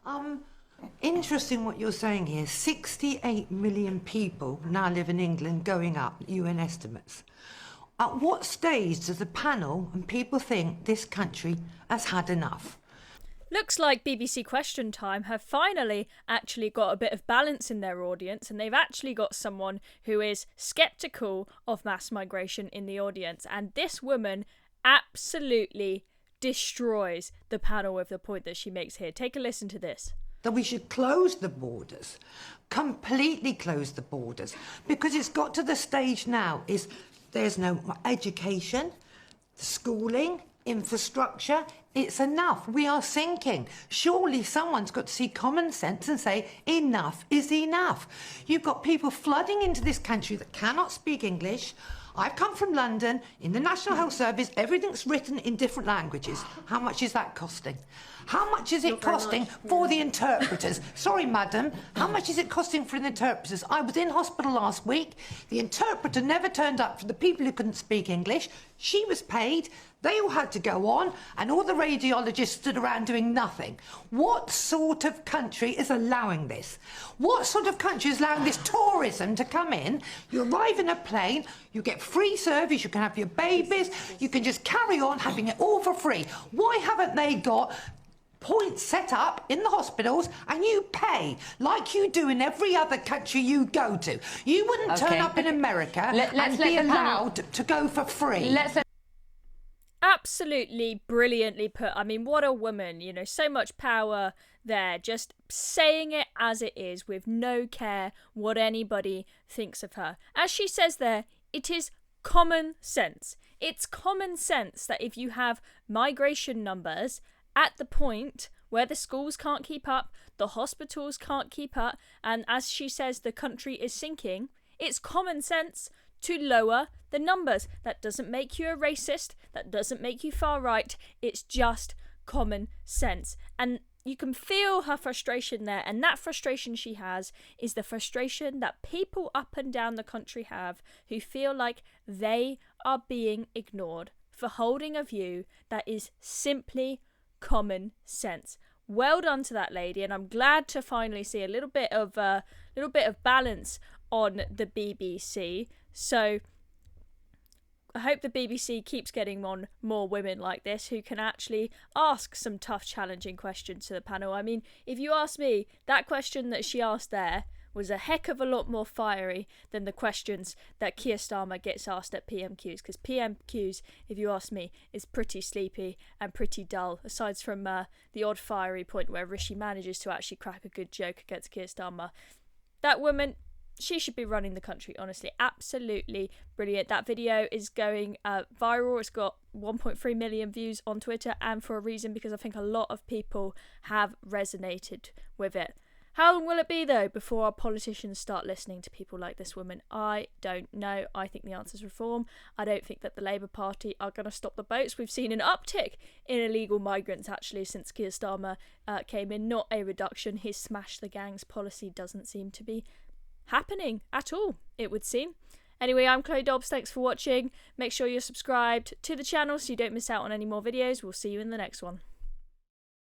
Um, Interesting what you're saying here. 68 million people now live in England, going up, UN estimates. At what stage does the panel and people think this country has had enough? Looks like BBC Question Time have finally actually got a bit of balance in their audience, and they've actually got someone who is sceptical of mass migration in the audience. And this woman absolutely destroys the panel with the point that she makes here. Take a listen to this. That we should close the borders, completely close the borders, because it's got to the stage now is there's no education, schooling, infrastructure. It's enough. We are sinking. Surely someone's got to see common sense and say enough is enough. You've got people flooding into this country that cannot speak English. I've come from London. In the National Health Service, everything's written in different languages. How much is that costing? How much is it costing for the interpreters? Sorry, madam, how much is it costing for the interpreters? I was in hospital last week. The interpreter never turned up for the people who couldn't speak English. She was paid. They all had to go on, and all the radiologists stood around doing nothing. What sort of country is allowing this? What sort of country is allowing this tourism to come in? You arrive in a plane, you get free service, you can have your babies, you can just carry on having it all for free. Why haven't they got points set up in the hospitals and you pay like you do in every other country you go to? You wouldn't turn up in America and be allowed to go for free. Absolutely brilliantly put. I mean, what a woman, you know, so much power there, just saying it as it is with no care what anybody thinks of her. As she says there, it is common sense. It's common sense that if you have migration numbers at the point where the schools can't keep up, the hospitals can't keep up, and as she says, the country is sinking, it's common sense to lower the numbers. That doesn't make you a racist. That doesn't make you far right. It's just common sense. And you can feel her frustration there. And that frustration she has is the frustration that people up and down the country have who feel like they are being ignored for holding a view that is simply common sense. Well done to that lady. And I'm glad to finally see a little bit of balance on the BBC. So I hope the BBC keeps getting on more women like this who can actually ask some tough, challenging questions to the panel. I mean, if you ask me, that question that she asked there was a heck of a lot more fiery than the questions that Keir Starmer gets asked at PMQs, because PMQs, if you ask me, is pretty sleepy and pretty dull, aside from the odd fiery point where Rishi manages to actually crack a good joke against Keir Starmer. That woman, she should be running the country, honestly. Absolutely brilliant. That video is going viral. It's got 1.3 million views on Twitter, and for a reason, because I think a lot of people have resonated with it. How long will it be, though, before our politicians start listening to people like this woman? I don't know. I think the answer is reform. I don't think that the Labour Party are going to stop the boats. We've seen an uptick in illegal migrants, actually, since Keir Starmer came in, not a reduction. His smash the gangs policy doesn't seem to be happening at all, it would seem. Anyway, I'm Chloe Dobbs. Thanks for watching. Make sure you're subscribed to the channel so you don't miss out on any more videos. We'll see you in the next one.